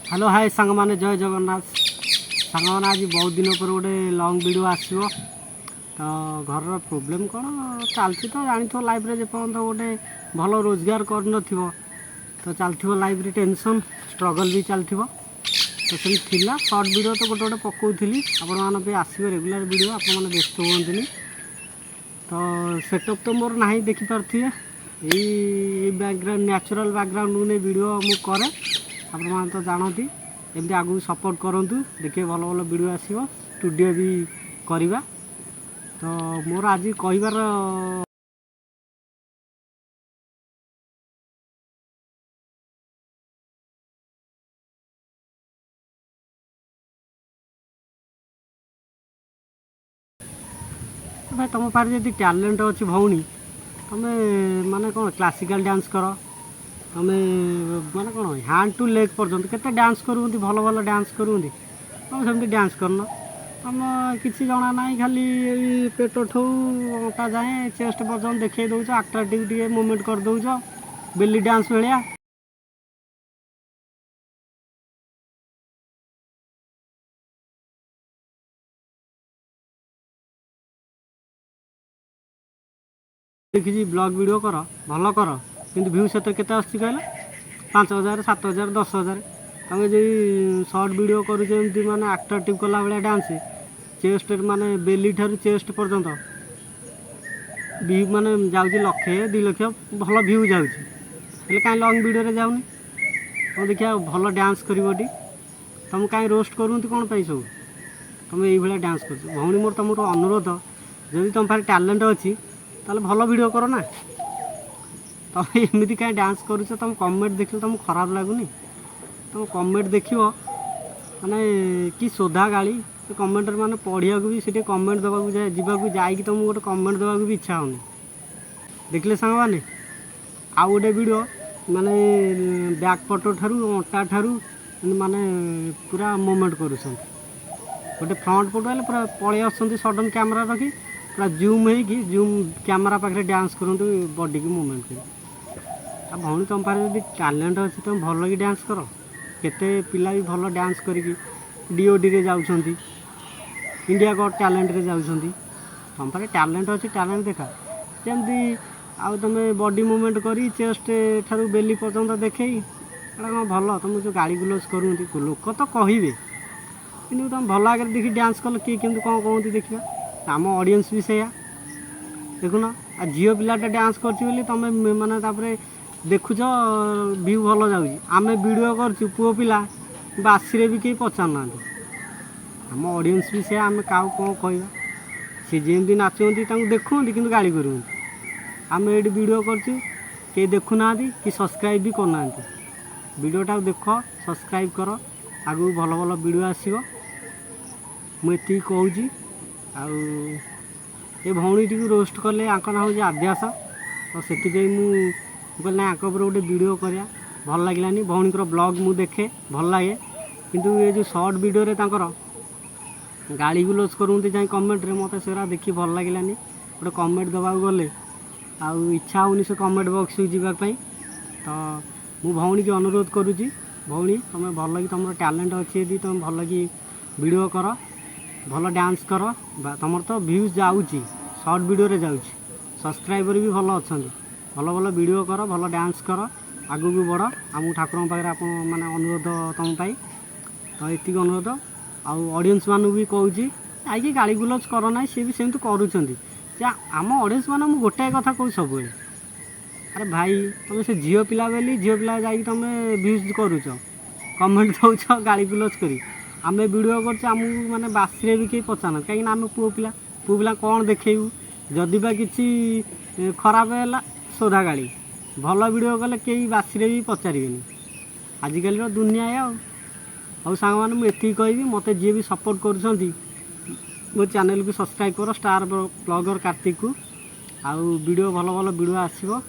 hello hi सांग मैंने जय जगन्नाथ सांग मैंने आज बहुत दिन पर गोटे लंग वीडियो आसो तो घर प्रोब्लेम कौन चलती तो जानी लाइफ रे जेपर्यंत गोटे भल रोजगार कर तो चलती लाइफ रे टेंशन स्ट्रगल भी चलती तो से सर्ट वीडियो तो गोटे गोटे पकाउली आपण पे आसवे रेगुलर वीडियो आपने व्यस्त हुए तो सेटअप तो मोर ना देखिपे यही बैकग्राउंड नेचुरल बैकग्राउंड नहीं वीडियो मुझे आप तो जानती एमती आगू सपोर्ट करूँ देखिए भल भल वीडियो आसो स्टूडियो भी करवा तो मोर आज कहबार भाई तुम पारे जब टैलेंट अच्छी भौणी तुम्हें माने कौन क्लासिकल डांस कर तुम्हें माने कौन हैंड टू लेग पर्यंत केते डांस करूँ भल भल डांस करूँ तुम सेमती डांस करन तुम किसी जना ना खाली पेट ठू अंटा जाए चेस्ट पर्यंत देखा दौच आट्राक्टिव टे मुवमेंट कर दौच बेली डांस भाया देखी ब्लॉग वीडियो कर भल कर कि भ्यू से केते आसुची कहला 5000 7000 10000 तुम जो सर्ट वीडियो कर माने आट्राक्टिव कला भाया डांस चेस्ट माने बेली ठार चेस्ट पर्यंत व्यू माने जाऊँगी लक्षे 2 लक्ष भल भ्यू जाऊँगी कहीं लंग वीडियो जाऊनी तुम देखिए भल डांस कर तुम कहीं रोस्ट करूँ कौन पाई सब तुम ये डांस कर भौणी मोर तुम अनुरोध जदि तुम पाखे टैलेंट अच्छी ताले भल वीडियो कर ना तुम एमती कहीं डांस कर तुम कमेंट देख तुम खराब लगुनि तुम कमेंट देख माने कि सोधा गाड़ी से कमेंट माने पढ़िया भी से कमेंट देवाक जावाक जाकि तुमको गोटे कमेंट देवाक भी इच्छा होनी देखले सांग मैंने आउ गोटे वीडियो माने बैक पट ठारू अंटा ठारू माने पूरा मूवमेंट कर गोटे फ्रंट पटु हेल्ले पूरा पलि आसुँच सडन कैमेरा रखी पूरा जूम होगी जूम कैमेरा पाखे डांस करूँ बॉडी की मूवमेंट कर भौणी तुम पाखे जब टैलेंट अच्छी तुम भल कि डांस कर केते पिला भी भल डांस करी डीओडी रे जाउछंती इंडिया गॉट टैलेंट रे जाउछंती तुम पाखे टैलेंट अच्छी टैलेंट देखा जमती आउ तुम बॉडी मूवमेंट करी चेस्ट ठारू बेली पर्यंत देखे कौन भल तुम जो गाड़ी गुलज करूँ लोक तो कहे कि तुम भल आगे देखी डांस कल किए केमती कौन कहती देखा आम ऑडियंस भी सैया देखुन आ झील पिलाटा डांस कर तुम माने देखुच व्यू भल जाऊँगी आम वीडियो कर पुओ पिला बासी भी कहीं पचारना आम ऑडियंस भी सैया आम क्या कौन कहवा सी जमी नाचुंट देखुं कि गाड़ी करूँ आम ये वीडियो कर देखुना कि सब्सक्राइब भी करना वीडियोटा देख सब्सक्राइब कर आगू भल भल वीडियो आसो मुझे कहूँ आउ ये भौणी टी रोस्ट कले आंक ना हूँ आद्यास तो से कहल ना आंक गोटे वीडियो करा भल लगे भौणी ब्लॉग मु देखे भल लगे किंतु ये जो सर्ट वीडियो रे गाड़ी गुलज करूँ जाए कमेंट रे मत से देखी भल लगे गोटे कमेंट देवा गले आउ इच्छा होनी से कमेंट बॉक्स जावाई तो मु भौणी की अनुरोध करुँची भौणी तुम भल कि तुम टैलेंट अच्छी यदि तुम भल कि वीडियो कर भल डांस कर तुम तो व्यूज जाऊँगी सर्ट वीडियो रे जाऊँगी सब्सक्राइबर भी भल अच्छा भल भल वीडियो कर भल डांस कर आगू भी बढ़ आम ठाकुर पाखे आप माने अनुरोध तुम पाई तो ये अनुरोध आउ ऑडियंस मानू भी कहूँ आई गाड़ी गुलज कर ना सी भी सेमती करुँच आम ऑडियंस मान मुझे गोटाए कथा कहूँ सब अरे भाई तुम से झील पिला बोली झील पिला जा तुम व्यूज करुच कमेंट दौच गाड़ी गुलज करी आम वीडियो करमको माने बासी भी कहीं पचार कहीं आम पुओ पिला कौन देखू जदि बा किसी खराब है सोधा गाड़ी भल वीडियो कले कई बासी भी पचारे आजिकल दुनिया आउ सांग मैंने मुझे कहबी मत जी भी सपोर्ट कर मो चैनल को सब्सक्राइब कर स्टार ब्लॉगर कार्तिक को आउ वीडियो भल भल वीडियो आसो